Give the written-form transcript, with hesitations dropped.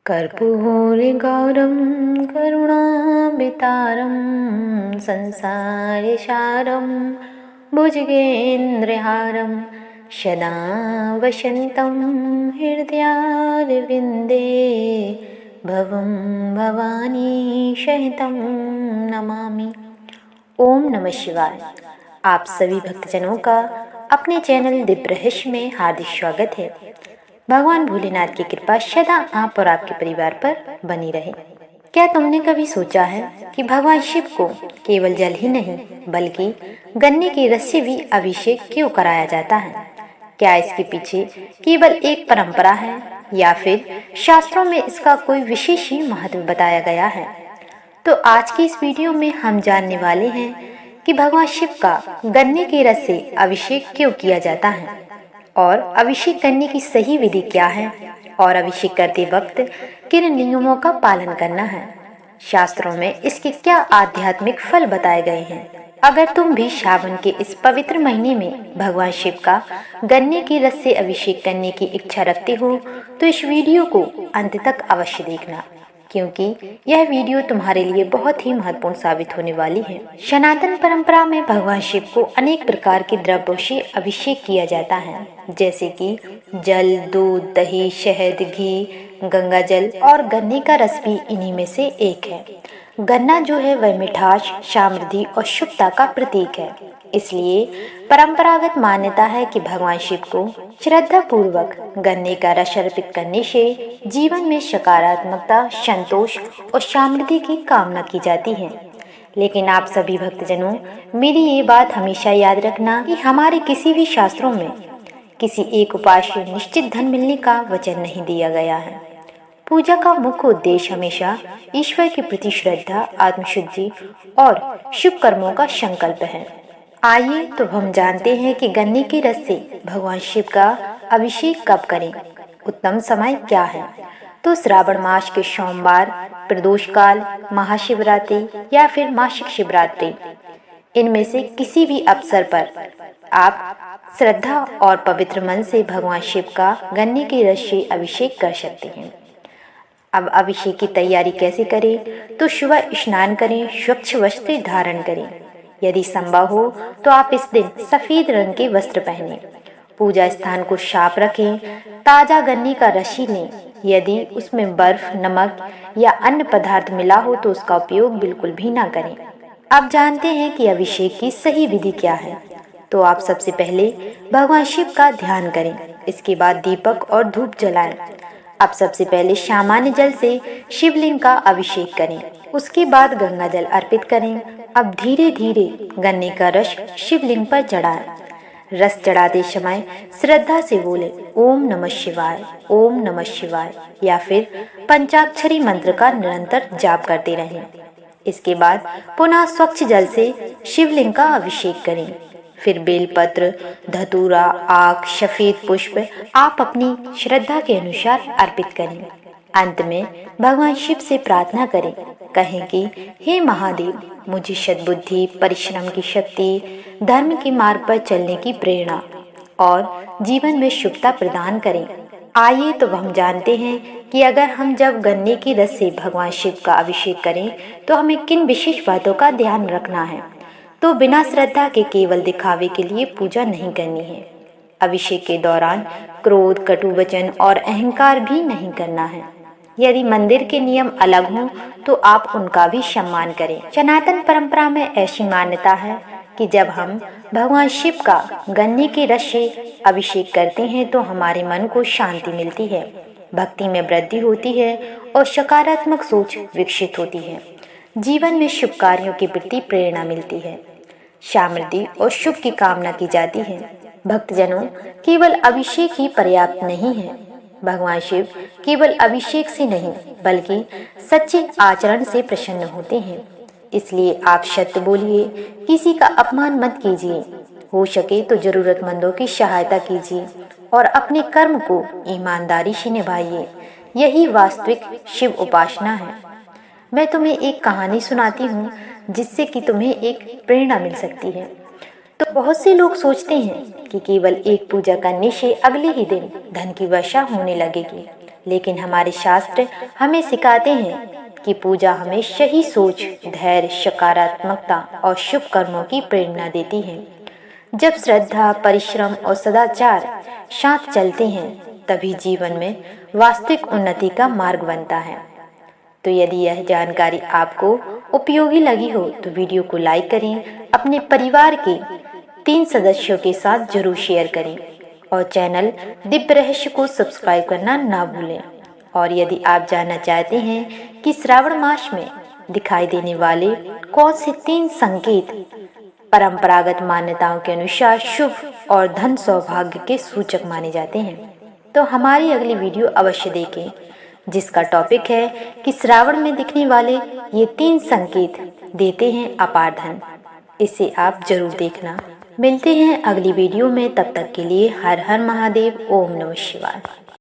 कर्पूरगौरं करुणावतारं संसारसारं भुजगेन्द्रहारं सदा वसन्तं हृदयारविन्दे भवं भवानी सहितं नमामि। ओम नमः शिवाय। आप सभी भक्तजनों का अपने चैनल दिव्य रहस्य में हार्दिक स्वागत है। भगवान भोलेनाथ की कृपा सदा आप और आपके परिवार पर बनी रहे। क्या तुमने कभी सोचा है कि भगवान शिव को केवल जल ही नहीं बल्कि गन्ने के रस से भी अभिषेक क्यों कराया जाता है? क्या इसके पीछे केवल एक परंपरा है या फिर शास्त्रों में इसका कोई विशेष ही महत्व बताया गया है? तो आज की इस वीडियो में हम जानने वाले हैं कि भगवान शिव का गन्ने के रस से अभिषेक क्यों किया जाता है और अभिषेक करने की सही विधि क्या है और अभिषेक करते वक्त किन नियमों का पालन करना है। शास्त्रों में इसके क्या आध्यात्मिक फल बताए गए हैं। अगर तुम भी श्रावण के इस पवित्र महीने में भगवान शिव का गन्ने के रस से अभिषेक करने की इच्छा रखते हो तो इस वीडियो को अंत तक अवश्य देखना, क्योंकि यह वीडियो तुम्हारे लिए बहुत ही महत्वपूर्ण साबित होने वाली है। सनातन परंपरा में भगवान शिव को अनेक प्रकार के द्रव्यों से अभिषेक किया जाता है, जैसे कि जल, दूध, दही, शहद, घी, गंगा जल और गन्ने का रस भी इन्हीं में से एक है। गन्ना जो है वह मिठास, समृद्धि और शुभता का प्रतीक है। इसलिए परंपरागत मान्यता है कि भगवान शिव को श्रद्धा पूर्वक गन्ने का रस अर्पित करने से जीवन में सकारात्मकता, संतोष और समृद्धि की कामना की जाती है। लेकिन आप सभी भक्तजनों, मेरी ये बात हमेशा याद रखना कि हमारे किसी भी शास्त्रों में किसी एक उपाय से निश्चित धन मिलने का वचन नहीं दिया गया है। पूजा का मुख्य उद्देश्य हमेशा ईश्वर के प्रति श्रद्धा, आत्मशुद्धि और शुभ कर्मों का संकल्प है। आइए तो हम जानते हैं कि गन्ने के रस से भगवान शिव का अभिषेक कब करें। उत्तम समय क्या है? तो श्रावण मास के सोमवार, प्रदोष काल, महाशिवरात्रि या फिर मासिक शिवरात्रि, इनमें से किसी भी अवसर पर आप श्रद्धा और पवित्र मन से भगवान शिव का गन्ने के रस से अभिषेक कर सकते हैं। अब अभिषेक की तैयारी कैसे करें? तो सुबह स्नान करें, स्वच्छ वस्त्र धारण करें। यदि संभव हो तो आप इस दिन सफेद रंग के वस्त्र पहनें। पूजा स्थान को साफ रखें। ताजा गन्ने का रस लें। यदि उसमें बर्फ, नमक या अन्य पदार्थ मिला हो तो उसका उपयोग बिल्कुल भी ना करें। अब जानते हैं कि अभिषेक की सही विधि क्या है। तो आप सबसे पहले भगवान शिव का ध्यान करें, इसके बाद दीपक और धूप जलाएं। अब सबसे पहले सामान्य जल से शिवलिंग का अभिषेक करें, उसके बाद गंगा जल अर्पित करें। अब धीरे धीरे गन्ने का रस शिवलिंग पर चढ़ाएं। रस चढ़ाते समय श्रद्धा से बोले ओम नमः शिवाय, ओम नमः शिवाय या फिर पंचाक्षरी मंत्र का निरंतर जाप करते रहें। इसके बाद पुनः स्वच्छ जल से शिवलिंग का अभिषेक करें। फिर बेलपत्र, धतूरा, आक, सफेद पुष्प आप अपनी श्रद्धा के अनुसार अर्पित करें। अंत में भगवान शिव से प्रार्थना करें, कहें कि हे महादेव, मुझे सद्बुद्धि, परिश्रम की शक्ति, धर्म के मार्ग पर चलने की प्रेरणा और जीवन में शुभता प्रदान करें। आइए तो हम जानते हैं कि अगर हम जब गन्ने के रस से भगवान शिव का अभिषेक करें तो हमें किन विशेष बातों का ध्यान रखना है। तो बिना श्रद्धा के केवल दिखावे के लिए पूजा नहीं करनी है। अभिषेक के दौरान क्रोध, कटु वचन और अहंकार भी नहीं करना है। यदि मंदिर के नियम अलग हों तो आप उनका भी सम्मान करें। सनातन परंपरा में ऐसी मान्यता है कि जब हम भगवान शिव का गन्ने के रस से अभिषेक करते हैं तो हमारे मन को शांति मिलती है, भक्ति में वृद्धि होती है और सकारात्मक सोच विकसित होती है। जीवन में शुभ कार्यों के प्रति प्रेरणा मिलती है, समृद्धि और शुभ की कामना की जाती है। भक्तजनों, केवल अभिषेक ही पर्याप्त नहीं है। भगवान शिव केवल अभिषेक से नहीं बल्कि सच्चे आचरण से प्रसन्न होते हैं। इसलिए आप सत्य बोलिए, किसी का अपमान मत कीजिए, हो सके तो जरूरतमंदों की सहायता कीजिए और अपने कर्म को ईमानदारी से निभाइए। यही वास्तविक शिव उपासना है। मैं तुम्हें एक कहानी सुनाती हूँ जिससे कि तुम्हें एक प्रेरणा मिल सकती है। तो बहुत से लोग सोचते हैं कि केवल एक पूजा करने से अगले ही दिन धन की वर्षा होने लगेगी, लेकिन हमारे शास्त्र हमें सिखाते हैं कि पूजा हमें सही सोच, धैर्य, सकारात्मकता और शुभ कर्मों की प्रेरणा देती है। जब श्रद्धा, परिश्रम और सदाचार साथ चलते हैं तभी जीवन में वास्तविक उन्नति का मार्ग बनता है। तो यदि यह जानकारी आपको उपयोगी लगी हो तो वीडियो को लाइक करें, अपने परिवार के 3 सदस्यों के साथ जरूर शेयर करें और चैनल दिव्य रहस्य को सब्सक्राइब करना ना भूलें। और यदि आप जानना चाहते हैं कि श्रावण मास में दिखाई देने वाले कौन से 3 संकेत परंपरागत मान्यताओं के अनुसार शुभ और धन सौभाग्य के सूचक माने जाते हैं, तो हमारी अगली वीडियो अवश्य देखें, जिसका टॉपिक है कि श्रावण में दिखने वाले ये 3 संकेत देते हैं अपार धन। इसे आप जरूर देखना। मिलते हैं अगली वीडियो में, तब तक के लिए हर हर महादेव। ओम नमः शिवाय।